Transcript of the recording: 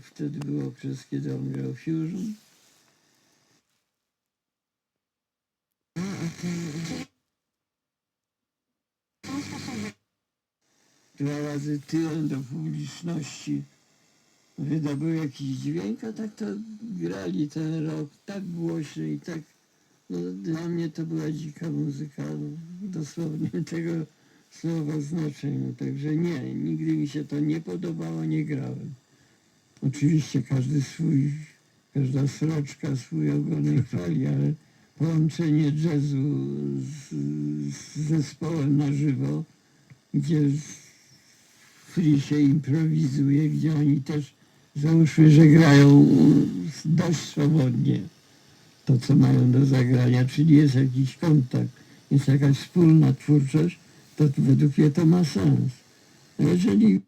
Wtedy był okres, kiedy on grał Fusion. Dwa razy tyłem do publiczności wydobył jakiś dźwięk, a tak to grali ten rok tak głośno i tak, no, dla mnie to była dzika muzyka, w dosłownie tego słowa znaczeniu. Także nie, nigdy mi się to nie podobało, nie grałem. Oczywiście każda sroczka swój ogonek chwali, ale połączenie jazzu z zespołem na żywo, gdzie free się improwizuje, gdzie oni też załóżmy, że grają dość swobodnie to, co mają do zagrania, czyli jest jakiś kontakt, jest jakaś wspólna twórczość, to według mnie to ma sens. A jeżeli